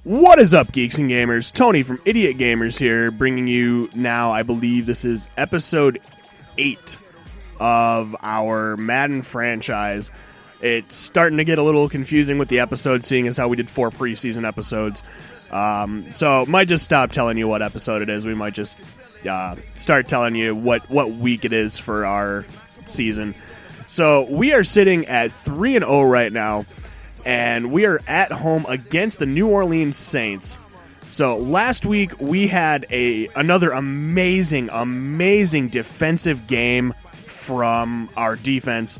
What is up, geeks and gamers? Tony from Idiot Gamers here, bringing you now, I believe this is episode 8 of our Madden franchise. It's starting to get a little confusing with the episodes, seeing as how we did 4 preseason episodes. So might just stop telling you what episode it is. We might just start telling you what week it is for our season. So we are sitting at 3-0 right now. And we are at home against the New Orleans Saints. So last week we had another amazing defensive game from our defense.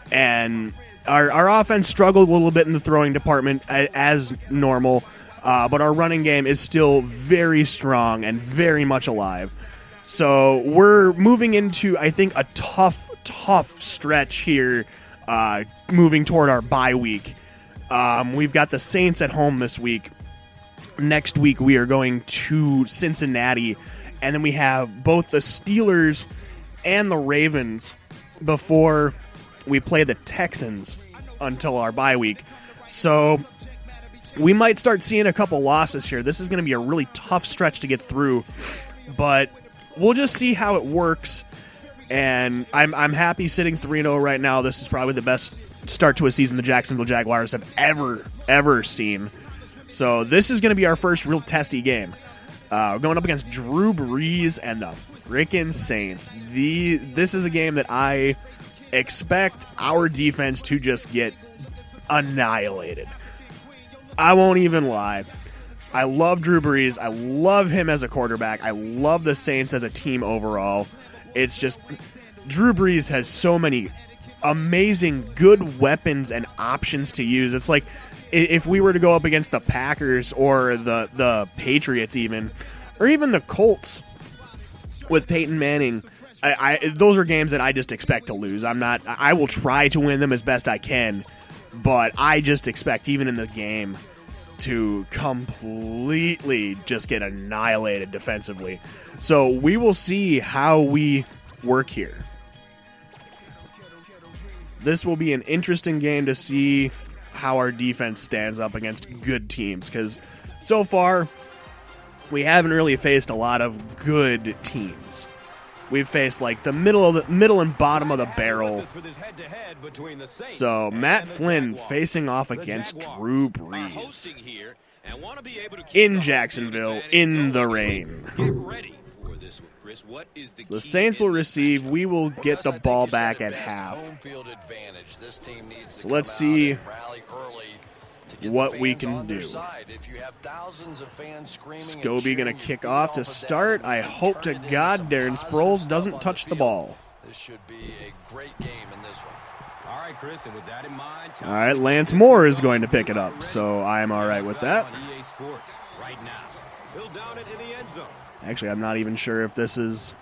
And our offense struggled a little bit in the throwing department as normal. But our running game is still very strong and very much alive. So we're moving into, I think, a tough stretch here moving toward our bye week. We've got the Saints at home this week. Next week we are going to Cincinnati, and then we have both the Steelers and the Ravens before we play the Texans until our bye week. So we might start seeing a couple losses here. This is going to be a really tough stretch to get through, but we'll just see how it works. And I'm happy sitting 3-0 right now. This is probably the best start to a season the Jacksonville Jaguars have ever seen. So this is going to be our first real testy game. We're going up against Drew Brees and the freaking Saints. This is a game that I expect our defense to just get annihilated. I won't even lie. I love Drew Brees. I love him as a quarterback. I love the Saints as a team overall. It's just Drew Brees has so many amazing good weapons and options to use. It's like if we were to go up against the Packers or the Patriots even, or even the Colts with Peyton Manning, those are games that I just expect to lose. I will try to win them as best I can, but I just expect, even in the game, to completely just get annihilated defensively. So we will see how we work here. This will be an interesting game to see how our defense stands up against good teams, because so far we haven't really faced a lot of good teams. We've faced like the middle and bottom of the barrel. So Matt Flynn facing off against Drew Brees in Jacksonville in the rain. So the Saints will receive. We will get the ball back at half. So let's see what we can do. Scobie going to kick off to start. I hope to God Darren Sproles doesn't touch the ball. This should be a great game in this one. All right, Chris, and with that in mind, all right, Lance Moore is going to pick it up, so I'm all right with that. Actually, I'm not even sure if this is,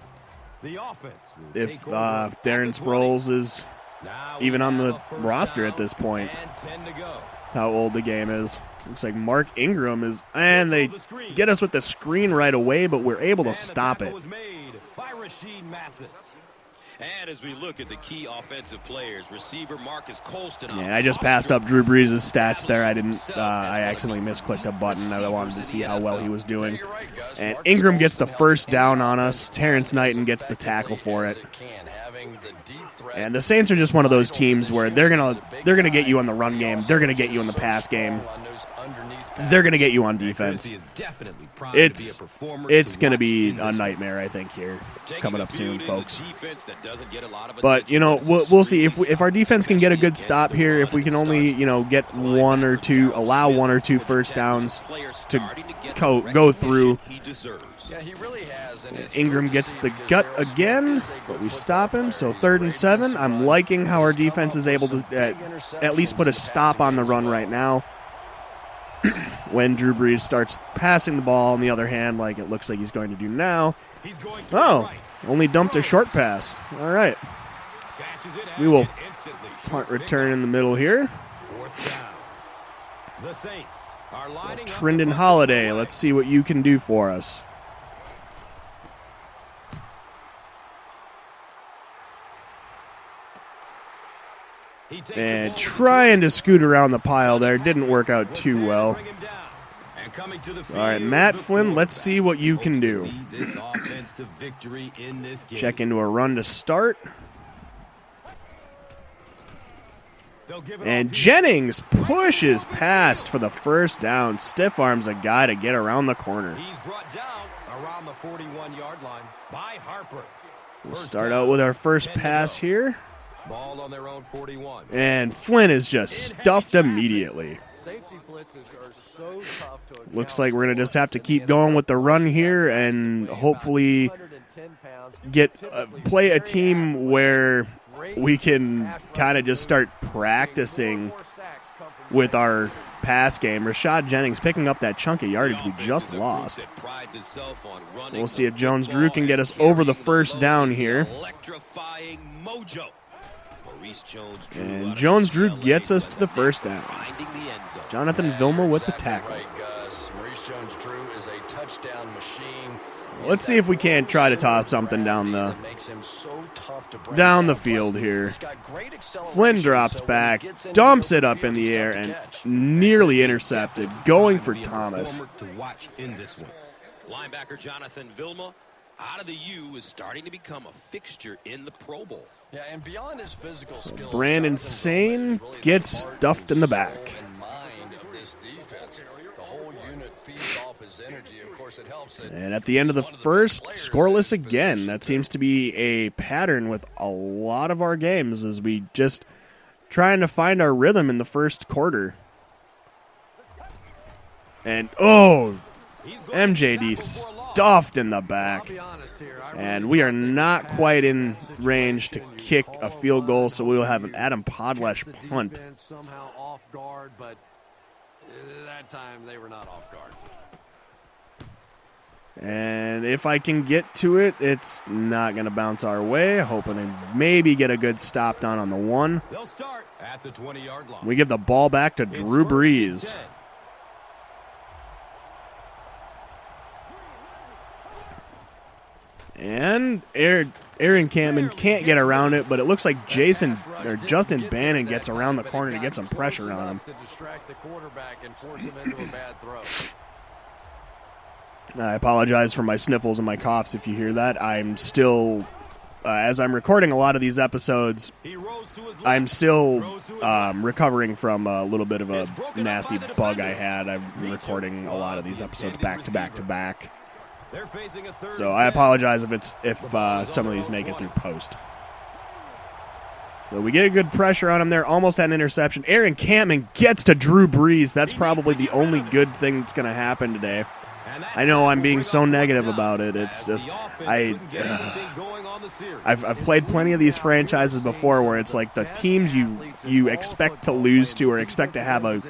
if Darren Sproles is even on the roster at this point. How old the game is. Looks like Mark Ingram is, and they get us with the screen right away, but we're able to stop it. And as we look at the key offensive players, receiver Marcus Colston. Yeah, I just passed up Drew Brees' stats there. I accidentally misclicked a button. I wanted to see how well he was doing. And Ingram gets the first down on us. Terrence Knighton gets the tackle for it. And the Saints are just one of those teams where they're gonna get you on the run game. They're gonna get you in the pass game. They're gonna get you on defense. It's gonna be a nightmare, I think, here coming up soon, folks. But we'll see if our defense can get a good stop here. If we can only get allow one or two first downs to go through. Ingram gets the gut again, but we stop him. So 3rd and 7. I'm liking how our defense is able to at least put a stop on the run right now. When Drew Brees starts passing the ball, on the other hand, like it looks like he's going to do now. Oh, only dumped a short pass. All right. We will punt return in the middle here. Trendon Holiday, let's see what you can do for us. And trying to scoot around the pile there. Didn't work out too well. And coming to the All right, Matt Flynn, let's see what you can do. This offense to victory in this game. Check into a run to start. And Jennings pushes past for the first down. Stiff arms a guy to get around the corner. He's brought down around the 41-yard line by Harper. We'll start out with our first pass here. Ball on their own 41. And Flynn is just stuffed immediately. Safety blitzes are so tough to account. Looks like we're going to just have to keep going with the run here and hopefully play a team where we can kind of just start practicing with our pass game. Rashad Jennings picking up that chunk of yardage we just lost. We'll see if Jones-Drew can get us over the first down here. And Jones-Drew gets us to the first down. Jonathan Vilma with the tackle. Maurice Jones-Drew is a touchdown machine. Let's see if we can't try to toss something down the field here. Flynn drops back, dumps it up in the air, and nearly intercepted, going for Thomas. Linebacker Jonathan Vilma out of the U is starting to become a fixture in the Pro Bowl. Yeah, and beyond his physical skills, Brandon Sane gets stuffed in the back. And at the end of the first, scoreless again. That seems to be a pattern with a lot of our games as we just trying to find our rhythm in the first quarter. And, MJD stuffed in the back. And we are not quite in range to kick a field goal, so we will have an Adam Podlesh punt. Somehow off guard, but that time they were not off guard. And if I can get to it, it's not going to bounce our way. Hoping to maybe get a good stop down on the one. They'll start at the 20-yard line. We give the ball back to Drew Brees. And Aaron Campbell can't get around it, but it looks like Justin Bannon gets around the corner to get some pressure on him. To distract the quarterback and force him into a bad throw. I apologize for my sniffles and my coughs if you hear that. I'm still, as I'm recording a lot of these episodes, I'm still recovering from a little bit of a nasty bug I had. I'm recording a lot of these episodes back to back to back. So I apologize if some of these make it through post. So we get a good pressure on him there. Almost had an interception. Aaron Campman gets to Drew Brees. That's probably the only good thing that's going to happen today. I know I'm being so negative about it. It's just I've played plenty of these franchises before where it's like the teams you expect to lose to or expect to have a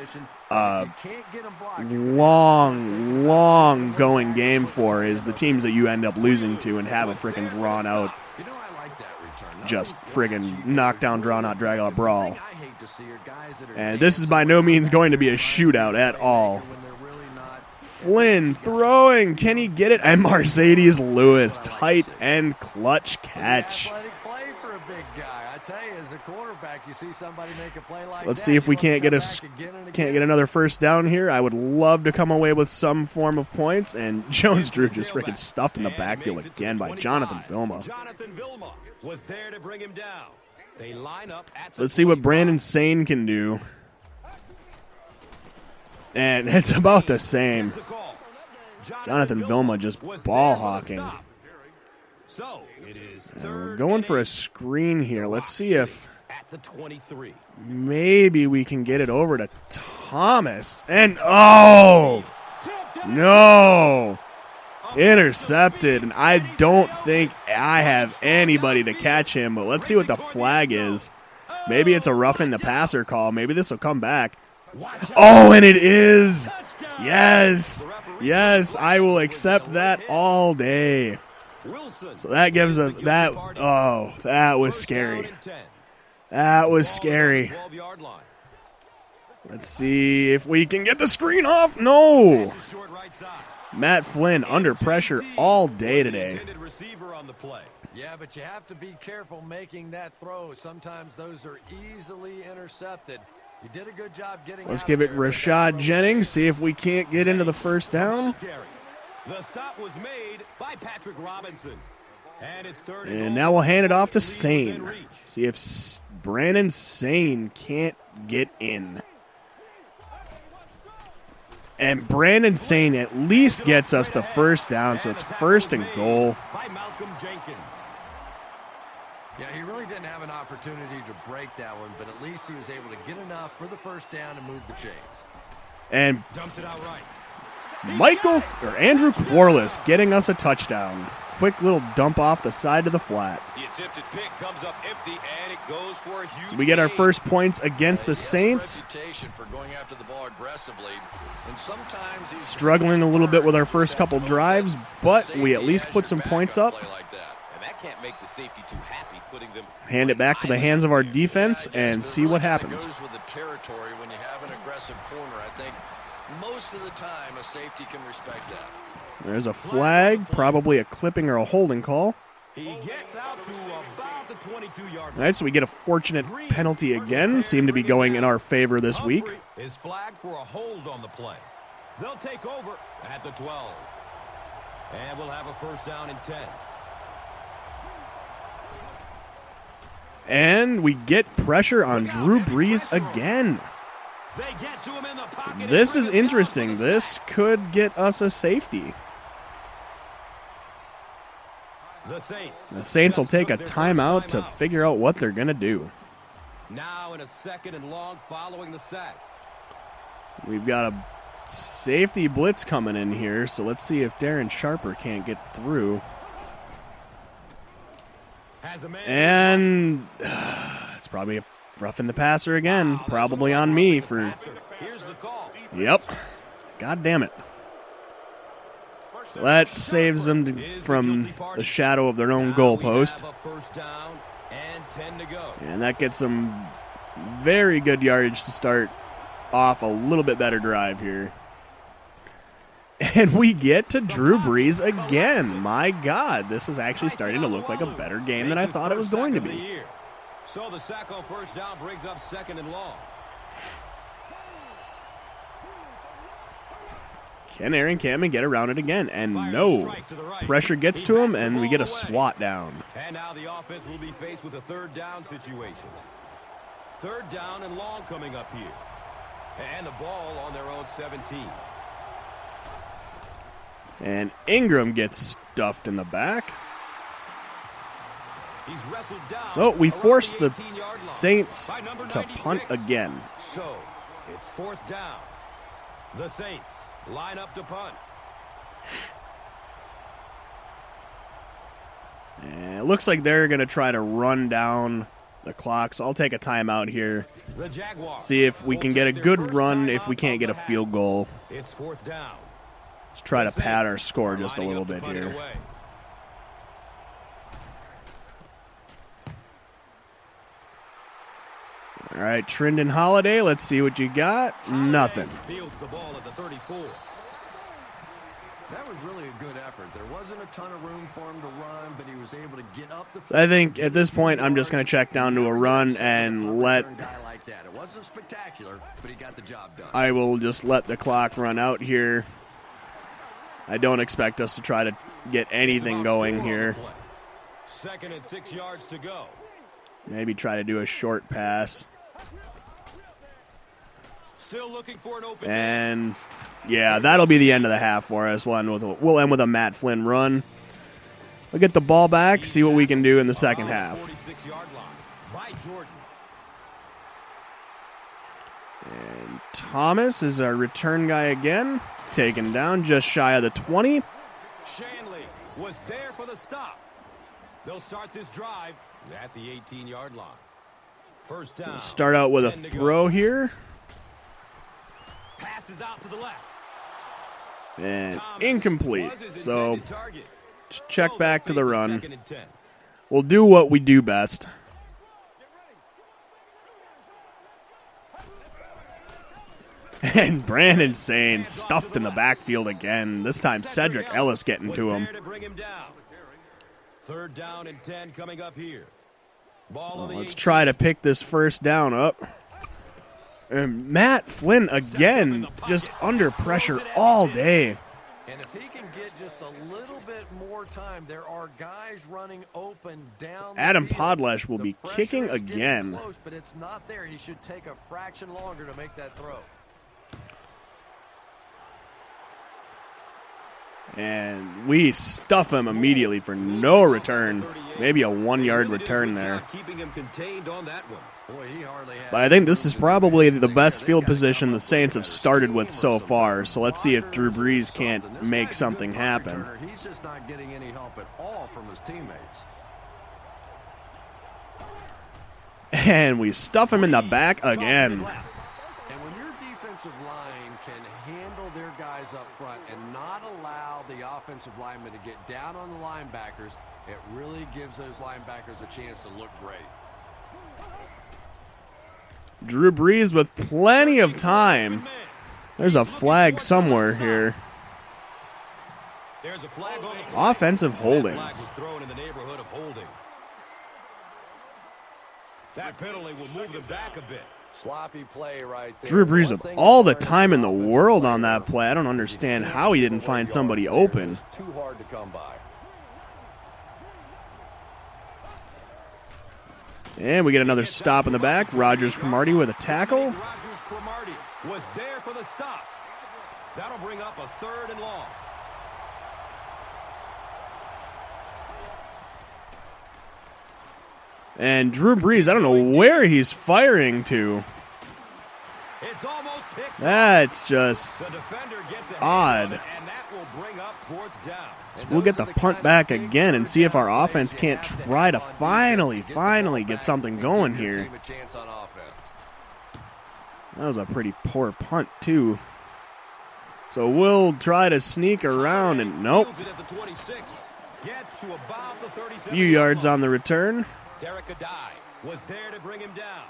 long going game for is the teams that you end up losing to and have a freaking drawn out, just friggin' knockdown, drawn out, drag out brawl. And this is by no means going to be a shootout at all. Flynn throwing. Can he get it? And Mercedes Lewis, tight end clutch catch. Let's see if we can't get another first down here. I would love to come away with some form of points. And Jones-Drew just freaking stuffed in the backfield again by Jonathan Vilma. Was there to bring him down. They line up at So let's see what Brandon Sane can do. And it's about the same. Jonathan Vilma just ball hawking. And we're going for a screen here. Let's see if maybe we can get it over to Thomas. And no. Intercepted. And I don't think I have anybody to catch him. But let's see what the flag is. Maybe it's a roughing the passer call. Maybe this will come back. And it is. Yes, I will accept that all day. So that gives us that. That was scary. That was scary. Let's see if we can get the screen off. No. Matt Flynn under pressure all day today. Yeah, but you have to be careful making that throw. Sometimes those are easily intercepted. You did a good job getting Let's out give it there. Rashad Jennings, see if we can't get into the first down. The stop was made by Patrick Robinson. And it's third and And goal. now we'll hand it off to Lead Sane. within reach. See if Brandon Sane can't get in. And Brandon Sane at least gets us the first down, so it's first and goal. By Malcolm Jenkins. Yeah, he really didn't have an opportunity to break that one, but at least he was able to get enough for the first down and move the chains. And Dumps it out right. Andrew Quarles getting us a touchdown. Quick little dump off the side of the flat. The attempted pick comes up empty, and it goes for a huge So we get our gain. first points against the Saints. Reputation for going after the ball aggressively, and sometimes he's Struggling a little bit with our first couple drives, but we at least put some points up. And that can't make the safety too happy, putting them Hand it back to the hands of our defense and see what happens. Goes with the territory when you have an aggressive corner. I think most of the time a safety can respect that. There's a flag, probably a clipping or a holding call. He gets out to about the 22-yard All right, so we get a fortunate penalty again. Seem to be going in our favor this week. Is flagged for a hold on the play. They'll take over at the 12. And we'll have a first down and 10. And we get pressure on Drew Brees again. They get to him in the pocket. This is interesting. This could get us a safety. The Saints. The Saints will just take a took their timeout first to timeout. figure out what they're going to do. Now in a second and long following the sack. We've got a safety blitz coming in here, so let's see if Darren Sharper can't get through. Has a man. And it's probably a roughing the passer again. Probably on me for... Here's the call. Yep. God damn it. So that saves them from the shadow of their own Now goalpost. we have a first down and 10 to go. And that gets some very good yardage to start off a little bit better drive here. And we get to Drew Brees again. My God, this is actually starting to look like a better game than I thought it was going to be. So the sack on first down brings up second and long. Can Aaron Campbell get around it again? And no. Pressure gets to him, and we get a swat down. And now the offense will be faced with a third down situation. Third down and long coming up here. And the ball on their own 17. And Ingram gets stuffed in the back. He's wrestled down. So we around force the 18-yard line Saints by number to 96. punt again. So it's fourth down. The Saints line up to punt. And it looks like they're going to try to run down the clock, so I'll take a timeout here. The Jaguars See if we will can get a take their good first run timeout if we can't of get a the half. field goal. It's fourth down. Let's try The to pad our Saints score are just a lining little up to bit punt it here. away. All right, Trindon Holiday, let's see what you got. Nothing. Fields the ball at the 34. That was really a good effort. There wasn't a ton of room for him to run, but he was able to get up the So I think at this point I'm just going to check down to a run and let... a guy like that. It wasn't spectacular, but he got the job done. I will just let the clock run out here. I don't expect us to try to get anything going here. Second and 6 yards to go. Maybe try to do a short pass. Still looking for an open. And yeah, that'll be the end of the half for us. We'll end with a Matt Flynn run. We'll get the ball back, see what we can do in the second half. 46-yard line by Jordan. And Thomas is our return guy again. Taken down just shy of the 20. Shanley was there for the stop. They'll start this drive at the 18-yard line. First down. Start out with a 10 to go. throw here. Passes out to the left. And Thomas incomplete. was his So intended target. check So back to they'll the face a run. second and 10. We'll do what we do best. And Brandon Sane stuffed in the backfield again. This time Cedric Ellis getting was to him. there to bring him down. Third down and 10 coming up here. Ball on the Let's 18. try to pick this first down up. And Matt Flynn again, just under pressure all day. And if he can get just a little bit more time, there are guys running open down. Adam the field. Podlesh will be The kicking pressure is getting again. Close, but it's not there. He should take a fraction longer to make that throw. And we stuff him immediately for no return. Maybe a 1-yard return there. Keeping him contained on that one. Boy, he hardly had. But I think this is probably the best field position the Saints have started with so far. So let's see if Drew Brees can't make something happen. He's just not getting any help at all from his teammates. And we stuff him in the back again. And when your defensive line can handle their guys up front and not allow the offensive linemen to get down on the linebackers, it really gives those linebackers a chance to look great. Drew Brees with plenty of time. There's a flag somewhere here. There's a flag on the Offensive holding. flag was thrown in the neighborhood of holding. That penalty will move them back a bit. Sloppy play right there. Drew Brees with all the time in the world on that play. I don't understand how he didn't find somebody open. Too hard to come by. And we get another stop in the back. Rogers Cromartie with a tackle. Rogers Cromartie was there for the stop. That'll bring up a 3rd and long. And Drew Brees, I don't know where he's firing to. It's almost picked. That's just The defender gets a odd. and that will bring up 4th down. So we'll get the punt back again and see if our offense can't try to finally get something going here. That was a pretty poor punt, too. So we'll try to sneak around, and nope. Gets to about the 37. Few yards on the return. Derek Adai was there to bring him down.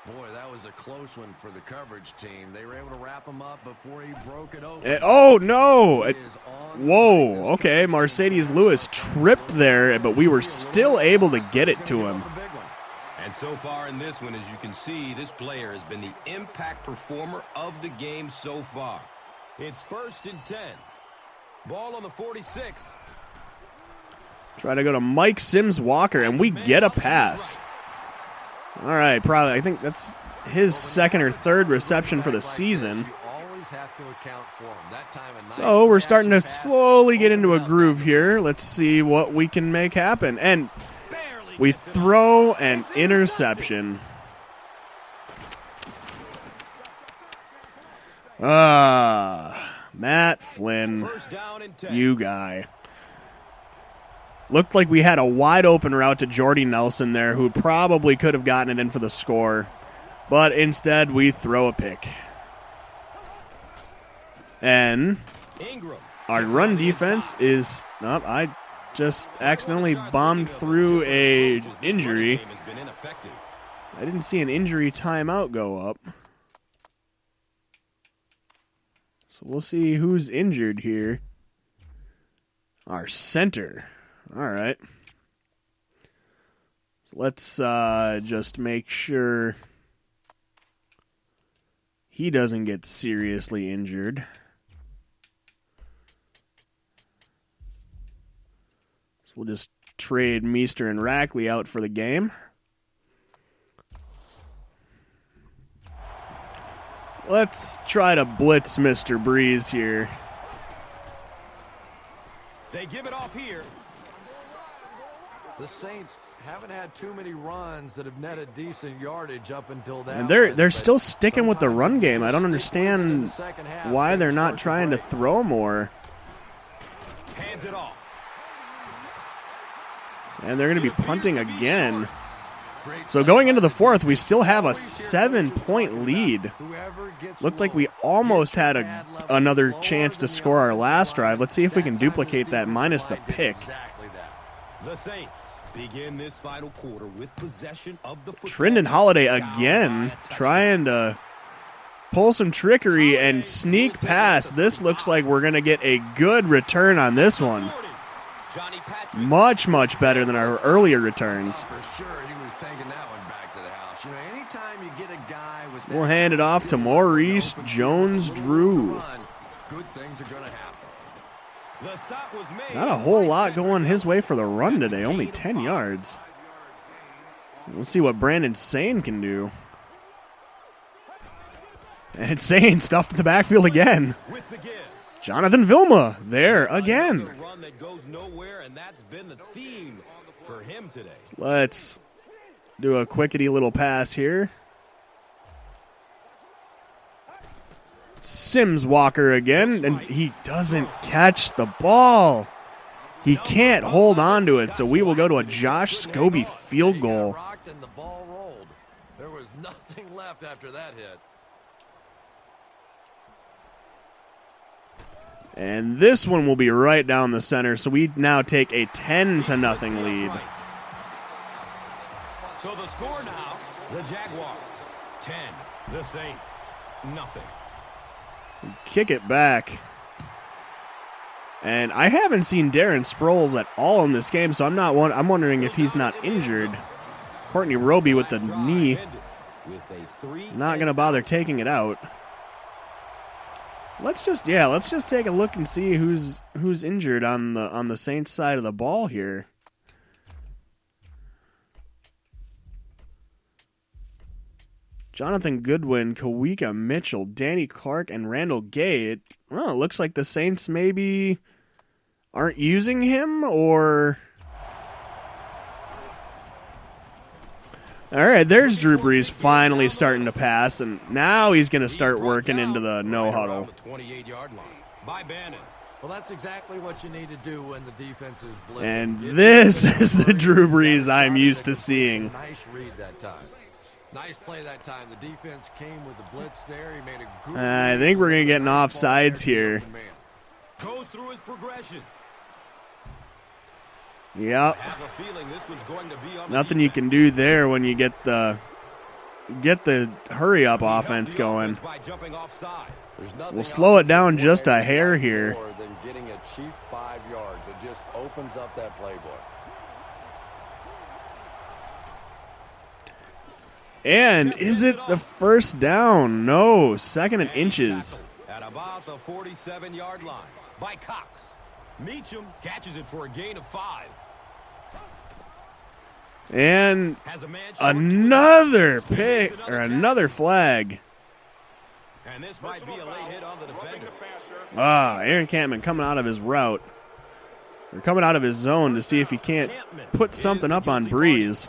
Boy, that was a close one for the coverage team. They were able to wrap him up before he broke it open. Oh, no. Whoa. Okay, Mercedes Lewis tripped there, but we were still able to get it to him. And so far in this one, as you can see, this player has been the impact performer of the game so far. It's 1st and 10. Ball on the 46. Try to go to Mike Sims-Walker, and we get a pass. All right, probably. I think that's his 2nd or 3rd reception for the season. So we're starting to slowly get into a groove here. Let's see what we can make happen. And we throw an interception. Matt Flynn, you guy. Looked like we had a wide open route to Jordy Nelson there, who probably could have gotten it in for the score. But instead, we throw a pick. And our run defense is... Oh, I just accidentally bombed through a injury. I didn't see an injury timeout go up. So we'll see who's injured here. Our center. All right. So let's just make sure he doesn't get seriously injured. So we'll just trade Meester and Rackley out for the game. So let's try to blitz Mr. Brees here. They give it off here. The Saints haven't had too many runs that have netted decent yardage up until that. And they're still sticking with the run game. I don't understand why they're not trying to throw more. Hands it off. And they're going to be punting again. So going into the 4th, we still have a 7-point lead. Looked like we almost had another chance to score our last drive. Let's see if we can duplicate that minus the pick. The Saints begin this final quarter with possession of the football. Trindon Holiday again trying to pull some trickery and sneak past. This looks like we're going to get a good return on this one. Much, much better than our earlier returns. For sure, he was taking that one back to the house. You know, anytime you get a guy with We'll hand it off to Maurice Jones-Drew. Good things are going to happen. The stop was made. Not a whole lot going his way for the run today, only 10 yards. We'll see what Brandon Sane can do. And Sane stuffed in the backfield again. With the give. Jonathan Vilma there again. A run that goes nowhere, and that's been the theme for him today. Let's do a quickety little pass here. Sims Walker again, and he doesn't catch the ball. He can't hold on to it, so we will go to a Josh Scobie field goal. Rocked and the ball rolled. There was nothing left after that hit. And this one will be right down the center, so we now take a 10-0 lead. So the score now, the Jaguars 10, the Saints nothing. Kick it back. And I haven't seen Darren Sproles at all in this game, so I'm wondering if he's not injured. Courtney Roby with the knee. Not going to bother taking it out. So let's just take a look and see who's injured on the Saints side of the ball here. Jonathan Goodwin, Kawika Mitchell, Danny Clark, and Randall Gay. It looks like the Saints maybe aren't using him, or... All right, there's Drew Brees finally starting to pass, and now he's going to start working into the no huddle. 28-yard line by Bannon. Well, that's exactly what you need to do when the defense is blitzing. And this is the Drew Brees I'm used to seeing. Nice read that time. Nice play that time. The defense came with the blitz there. He made a good I think we're going to get an offsides here. Goes through his progression. Yep. I have a feeling this one's going to be on Nothing you can do there when you get the hurry up offense going. By jumping offside. So we'll slow it down just a hair here. More than getting a cheap 5 yards. It just opens up that playbook. And is it the first down? No, 2nd and inches. At about the 47-yard line by Cox. Meacham catches it for a gain of 5. And Has a man another pick, or another flag. And this might be a late hit on the defender. Aaron Campman coming out of his route. Or coming out of his zone to see if he can't put something up on Brees.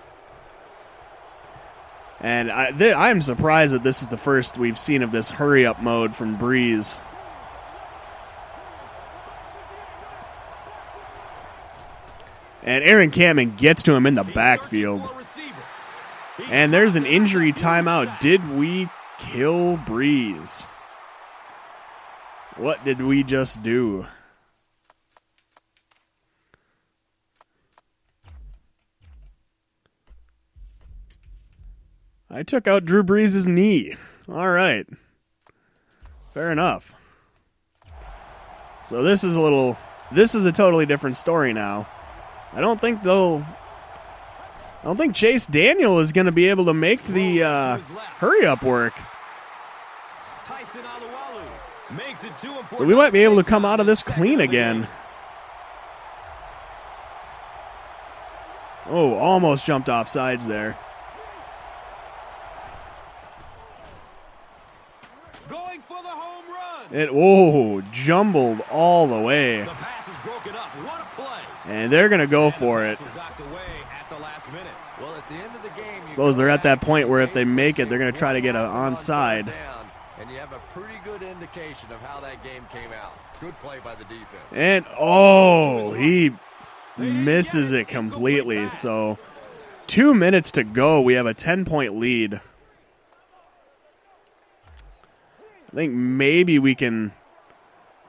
And I'm surprised that this is the first we've seen of this hurry-up mode from Brees. And Aaron Campman gets to him in the backfield. And there's an injury timeout. Did we kill Brees? What did we just do? I took out Drew Brees' knee. All right. Fair enough. So this is a totally different story now. I don't think Chase Daniel is going to be able to make the hurry up work. So we might be able to come out of this clean again. Oh, almost jumped off sides there. Going for the home run. It jumbled all the way. The pass is broken up. What a play. And they're going to go for it. Was knocked away at the last minute. Well, at the end of the game, I suppose they're at that point where if they make it, they're going to try to get an onside. And you have a pretty good indication of how that game came out. Good play by the defense. And, he misses it completely. So 2 minutes to go. We have a 10-point lead. I think maybe we can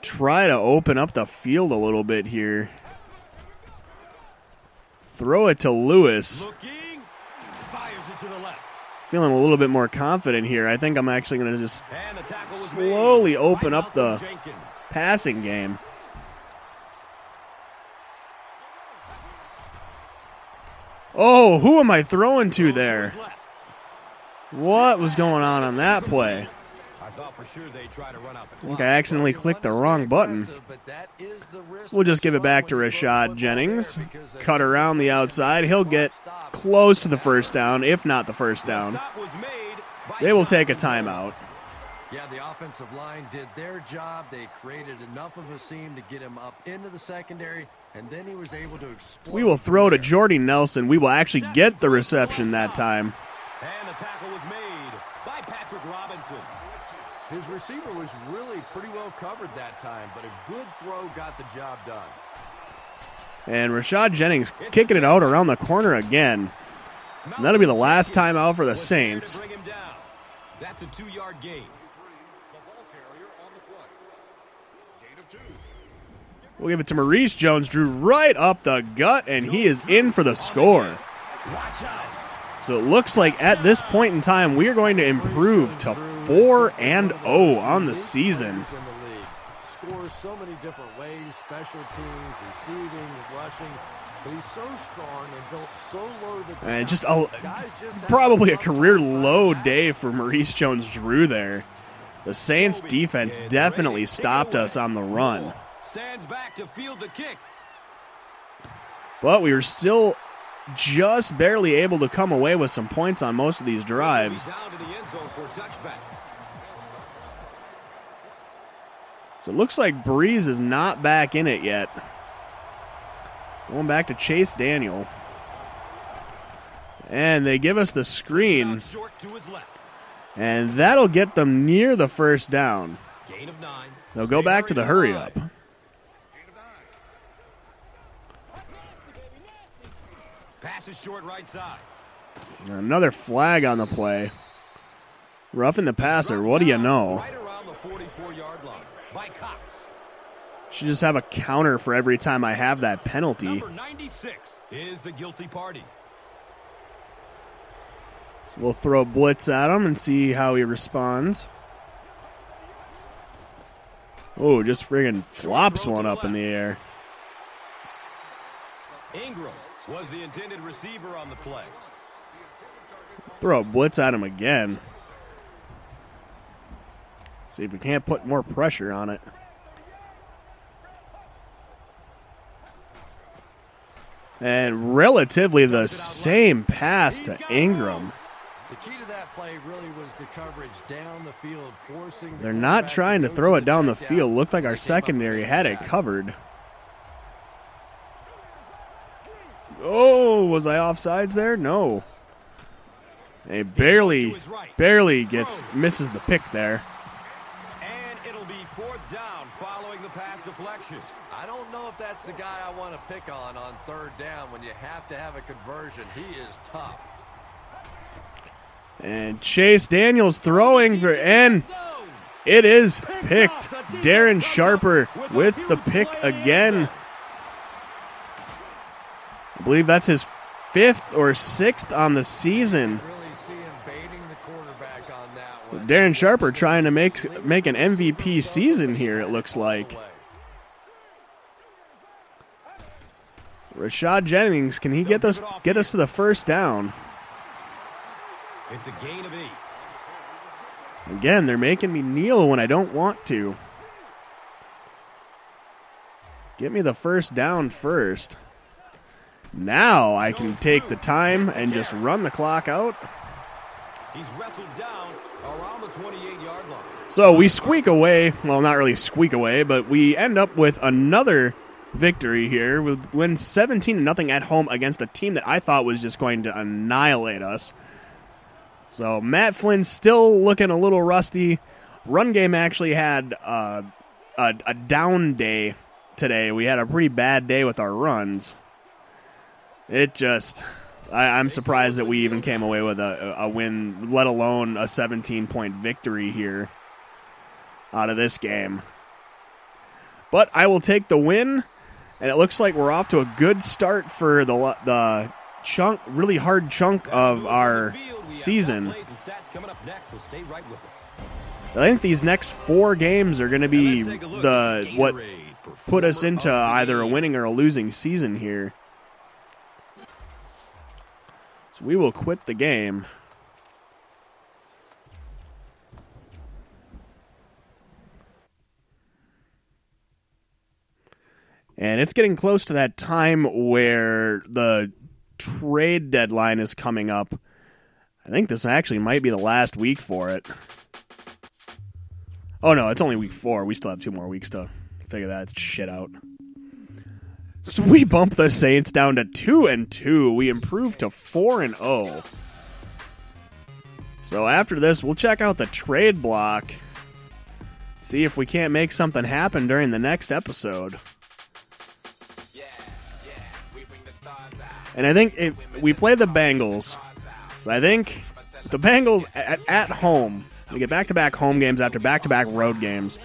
try to open up the field a little bit here. Throw it to Lewis. Looking, fires it to the left. Feeling a little bit more confident here. I think I'm actually going to just slowly open up the passing game. Oh, who am I throwing to there? What was going on that play? I thought for sure they'd try to run out the I clock. think I accidentally clicked the wrong button. So we'll just give it back to Rashad Jennings. Cut around the outside. He'll get close to the first down, if not the first down. Stop was made by They will take a Johnson. timeout. Yeah, the offensive line did their job. They created enough of a seam to get him up into the secondary, and then he was able to explode. We will throw to Jordy Nelson. We will actually get the reception that time. And the tackle was made by Patrick Robinson. His receiver was really pretty well covered that time, but a good throw got the job done. And Rashad Jennings kicking it out around the corner again. And that'll be the last time out for the Was there to Saints. bring him down. That's a 2-yard gain. We'll give it to Maurice Jones-Drew right up the gut, and he is in for the score. Watch out. So it looks like at this point in time, we are going to improve to 4-0 on the season. In the league. Scores so many different ways, special teams, receiving, rushing. But he's so strong and built so low that And just guys just have probably a trouble career running low back. day for Maurice Jones-Drew there. The Saints defense definitely stopped us on the run. Stands back to field the kick. But we were still just barely able to come away with some points on most of these drives. Down to the end zone for a touchback. So it looks like Brees is not back in it yet. Going back to Chase Daniel. And they give us the screen. Short to his left. And that'll get them near the first down. Gain of 9. They'll go back to the hurry up. Passes short right side. Another flag on the play. Roughing the passer, what do you know? Right around the 44-yard line by Cox. Should just have a counter for every time I have that penalty. Number 96 is the guilty party. So we'll throw a blitz at him and see how he responds. Oh, just friggin' flops one up in the air. Ingram was the intended receiver on the play. Throw a blitz at him again. See if we can't put more pressure on it. And relatively the same pass to Ingram. The key to that play really was the coverage down the field, forcing the They're not quarterback trying to go throw it down the check field. down. Looked like our They came up secondary with had it that. covered. Oh, was I offsides there? No. He barely misses the pick there. And it'll be 4th down following the pass deflection. I don't know if that's the guy I want to pick on 3rd down when you have to have a conversion. He is tough. And Chase Daniels throwing for, and it is picked. Darren Sharper with the pick again. I believe that's his 5th or 6th on the season. Really see him baiting the quarterback on that one. Darren Sharper trying to make an MVP season here, it looks like. Rashad Jennings, can he get us to the first down? It's a gain of 8. Again, they're making me kneel when I don't want to. Get me the first down first. Now I can take the time and just run the clock out. He's wrestled down around the 28-yard line. So we squeak away. Well, not really squeak away, but we end up with another victory here. We win 17-0 at home against a team that I thought was just going to annihilate us. So Matt Flynn's still looking a little rusty. Run game actually had a down day today. We had a pretty bad day with our runs. It just, I'm surprised that we even came away with a win, let alone a 17-point victory here out of this game. But I will take the win, and it looks like we're off to a good start for the really hard chunk of our season. I think these next 4 games are going to be what put us into either a winning or a losing season here. So we will quit the game. And it's getting close to that time where the trade deadline is coming up. I think this actually might be the last week for it. Oh no, it's only week 4. We still have 2 more weeks to figure that shit out. So we bump the Saints down to 2-2. We improve to 4-0. So after this, we'll check out the trade block. See if we can't make something happen during the next episode. And I think we play the Bengals. So I think the Bengals at home, we get back-to-back home games after back-to-back road games.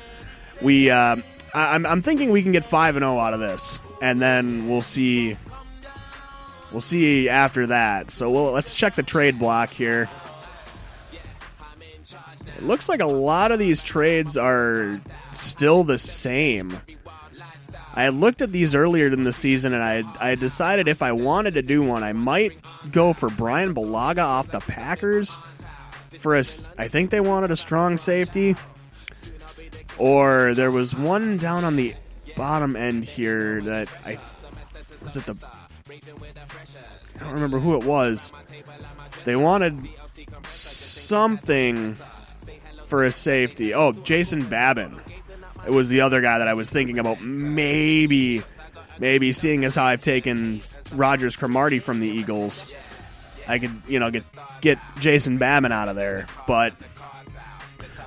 I'm thinking we can get 5-0 out of this, and then we'll see. We'll see after that. So let's check the trade block here. It looks like a lot of these trades are still the same. I had looked at these earlier in the season, and I decided if I wanted to do one, I might go for Brian Bulaga off the Packers. I think they wanted a strong safety. Or there was one down on the bottom end here that I don't remember who it was. They wanted something for a safety. Oh, Jason Babin. It was the other guy that I was thinking about maybe seeing as how I've taken Rogers Cromartie from the Eagles. I could, get Jason Babin out of there. But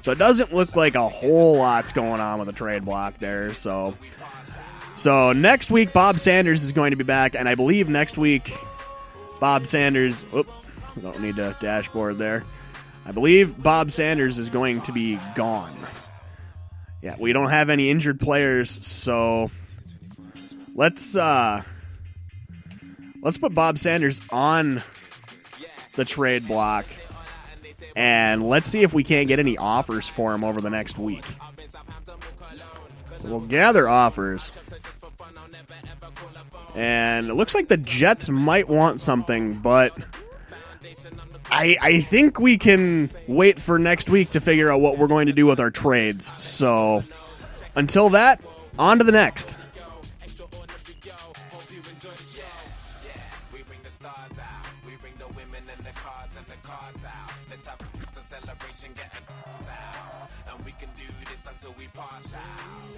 so it doesn't look like a whole lot's going on with the trade block there. So next week Bob Sanders is going to be back, and I believe next week Bob Sanders. We don't need a dashboard there. I believe Bob Sanders is going to be gone. Yeah, we don't have any injured players, so let's put Bob Sanders on the trade block, and let's see if we can't get any offers for him over the next week. So we'll gather offers, and it looks like the Jets might want something, but I think we can wait for next week to figure out what we're going to do with our trades. So until that, on to the next.